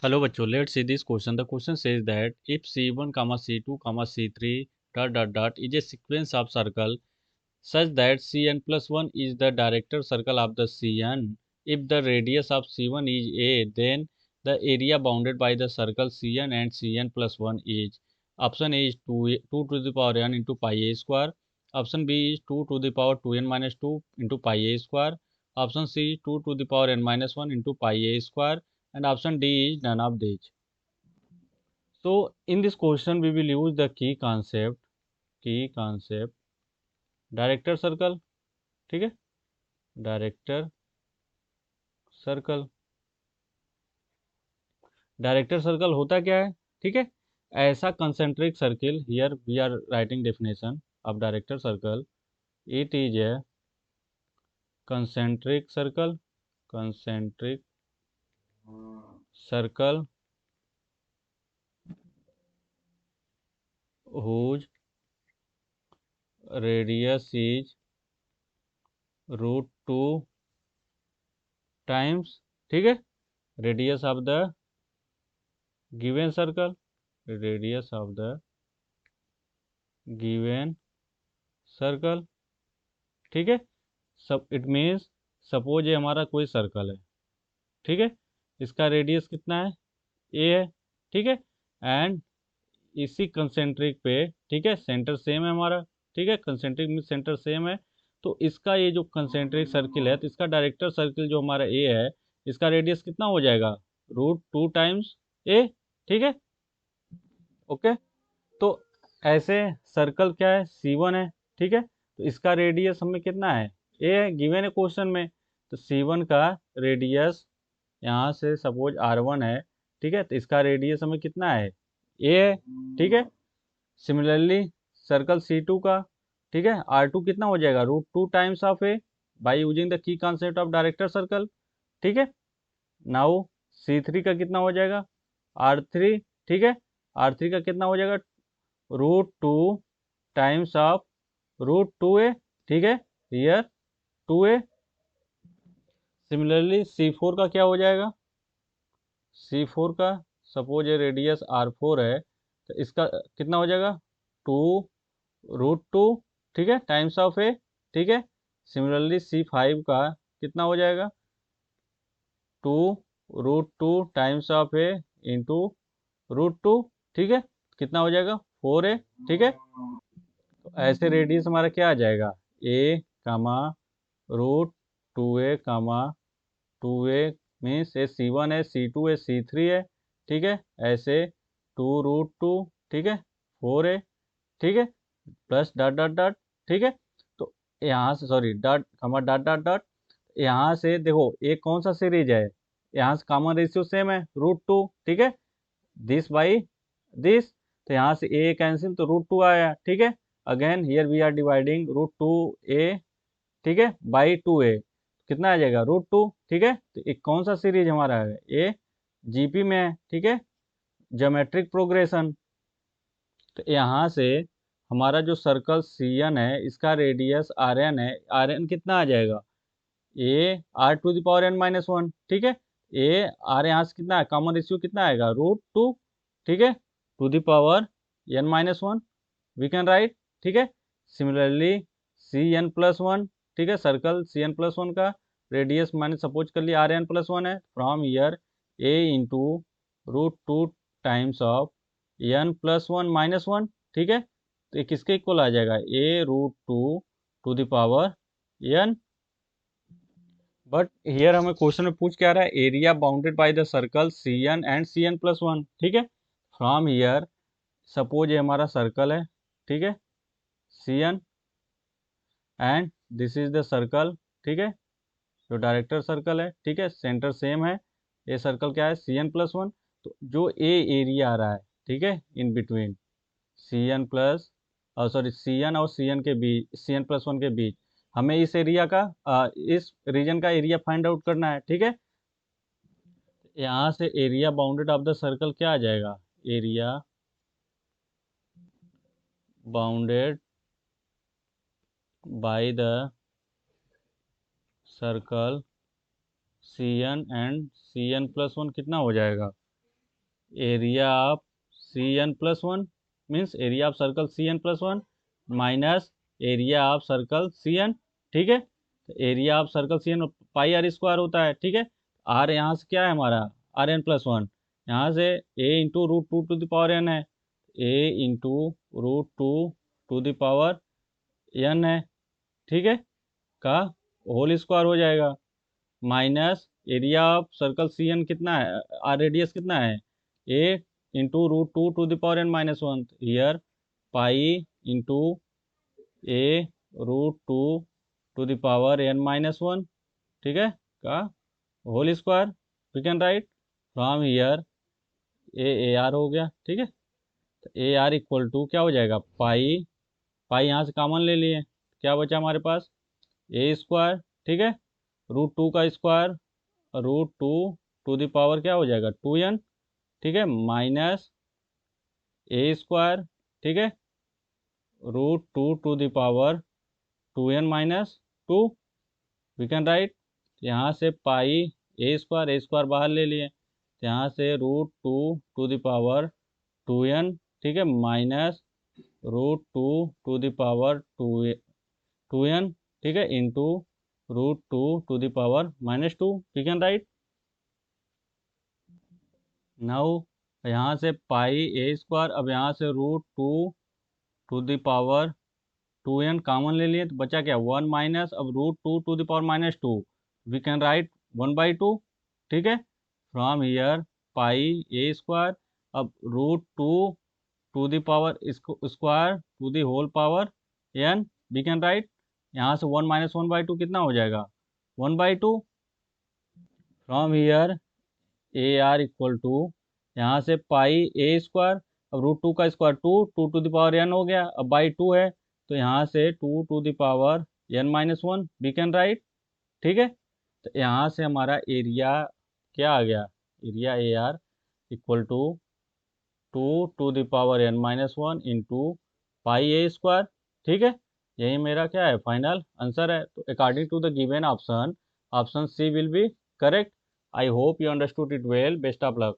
Hello बच्चों, let's see this question. The question says that if C1, C2, C3 dot dot dot is a sequence of circle such that Cn plus 1 is the director circle of the Cn. If the radius of C1 is a, then the area bounded by the circle Cn and Cn plus 1 is option A is 2 to the power n into pi a square, option B is 2 to the power 2n minus 2 into pi a square, option C is 2 to the power n minus 1 into pi a square, and option D is none of these. So in this question we will use the key concept director circle. ठीक है, director circle. Director circle होता क्या है? ठीक है, ऐसा concentric circle, here we are writing definition of director circle. It is a concentric circle, concentric circle whose radius is root 2 times, ठीक है, radius of the given circle, radius of the given circle. ठीक है, सब it means suppose ये हमारा कोई circle है. ठीक है, इसका रेडियस कितना है? ए है. ठीक है, एंड इसी कंसेंट्रिक पे, ठीक है, सेंटर सेम है हमारा. ठीक है, कंसेंट्रिक में सेंटर सेम है, तो इसका ये जो कंसेंट्रिक सर्किल है, तो इसका डायरेक्टर सर्किल जो हमारा ए है, इसका रेडियस कितना हो जाएगा? रूट 2 टाइम्स ए. ठीक है, ओके. तो ऐसे सर्कल क्या है? C1 है. ठीक है, तो इसका रेडियस हमें कितना है? ए है, गिवन है क्वेश्चन में. तो C1 का रेडियस यहाँ से सपोज R1 है. ठीक है, तो इसका रेडियस हमें कितना है? ए है. ठीक है, सिमिलरली सर्कल C2 का, ठीक है, R2 कितना हो जाएगा? Root 2 times of a by using the key concept of director circle. ठीक है, नाउ C3 का कितना हो जाएगा? R3. ठीक है, R3 का कितना हो जाएगा? Root 2 times of root 2a. ठीक है, हियर 2a. सिमिलरली C4 का क्या हो जाएगा? C4 का सपोज ये रेडियस R4 है, तो इसका कितना हो जाएगा? 2 रूट 2, ठीक है, टाइम्स ऑफ ए. ठीक है, सिमिलरली C5 का कितना हो जाएगा? 2 root 2 times of a into root 2. ठीक है, कितना हो जाएगा? 4a. ठीक है, तो ऐसे रेडियस हमारा क्या आ जाएगा? ए कामा रूट 2a कामा 2a मीन्स ये C1 है, C2 है, C3 है. ठीक है, ऐसे 2 रूट 2, ठीक है, 4a. ठीक है, प्लस डॉट डॉट डॉट. ठीक है, तो यहाँ से सॉरी डॉट कमा डॉट डॉट डॉट, यहाँ से देखो एक कौन सा सीरीज है, यहाँ से कॉमन रेशियो सेम है, रूट 2. ठीक है, दिस बाई दिस, तो यहाँ से ए कैंसिल, तो रूट 2 आया. ठीक है, again here we are dividing root 2a, ठीक है, बाई 2a, कितना आ जाएगा? रूट 2. ठीक है, तो एक कौन सा सीरीज हमारा है? ए जीपी में है. ठीक है, ज्योमेट्रिक प्रोग्रेशन. तो यहाँ से हमारा जो सर्कल CN है, इसका रेडियस RN है. RN कितना आ जाएगा? A r to the power n minus 1. ठीक है, ए आर यहाँ से कितना है? कॉमन रेशियो कितना आएगा? रूट 2. ठीक है, to the power n minus 1 we can write. ठीक है, सिमिलरली CN प्लस 1. ठीक है, सर्कल CN प्लस 1 का रेडियस मैंने सपोज कर लिया RN प्लस 1 है. From here a into root 2 times of n plus 1 minus 1. ठीक है, तो ये किसके इक्वल आ जाएगा? A root 2 to the power n. But here हमें क्वेश्चन में पूछ क्या रहा है? Area bounded by the circle CN and CN plus 1. ठीक है, फ्रॉम हियर सपोज ये हमारा सर्कल है. ठीक है, CN and this is the circle. ठीक है, जो डायरेक्टर सर्कल है. ठीक है, सेंटर सेम है. ये सर्कल क्या है? CN plus 1. तो जो ए एरिया आ रहा है, ठीक है, इन बिटवीन CN प्लस और सॉरी CN और CN के बीच, CN प्लस 1 के बीच, हमें इस एरिया का इस रीजन का एरिया फाइंड आउट करना है. ठीक है, यहाँ से area bounded of the circle क्या आ जाएगा? Area bounded by the circle CN and CN plus 1 कितना हो जाएगा? Area of Cn+1 means area of circle Cn+1 minus area of circle Cn, ठीक है। तो area of circle Cn pi r square होता है, ठीक है। आर यहाँ से क्या है हमारा, Rn+1, यहाँ से a into root two to the power n है, a into root two to the power n है, ठीक है, का होल स्क्वायर हो जाएगा, minus area of circle Cn कितना है, आर रेडियस कितना है, a into root two to the power n minus one, here pi into a root two to the power n minus one, ठीक है, का whole square. We can write from here a are हो गया, ठीक है। तो ए r equal to क्या हो जाएगा, पाई, पाई यहाँ से कॉमन ले लिए, क्या बचा हमारे पास, ए स्क्वायर, ठीक है, रूट टू का square, root two to the power क्या हो जाएगा 2n, ठीक है, माइनस ए स्क्वायर, ठीक है, root two to the power 2n minus two. We can write यहाँ से पाई ए स्क्वायर बाहर ले लिए, यहाँ से root two to the power 2n, ठीक है, minus root two to the power 2n, ठीक है, into root two to the power minus two. We can write now यहाँ से पाई ए स्क्वायर, अब यहाँ से root two to the power 2n common ले लिए, तो बचा क्या 1 माइनस, अब root two to the power minus two, we can write 1/2, ठीक है, from here pi a square, अब root two to the power square to the whole power n, we can write यहाँ से 1 माइनस 1/2 कितना हो जाएगा 1/2, from here a r equal to यहाँ से पाई ए स्क्वायर, अब रूट टू का square two two to the power n हो गया, अब बाई टू है, तो यहाँ से two to the power n minus one, we can write, ठीक है। तो यहाँ से हमारा एरिया क्या आ गया, area a r equal to two to the power n minus one into pi a square, ठीक है। यही मेरा क्या है फाइनल आंसर है। तो according to the given option, option C will be correct. I hope you understood it well, best of luck.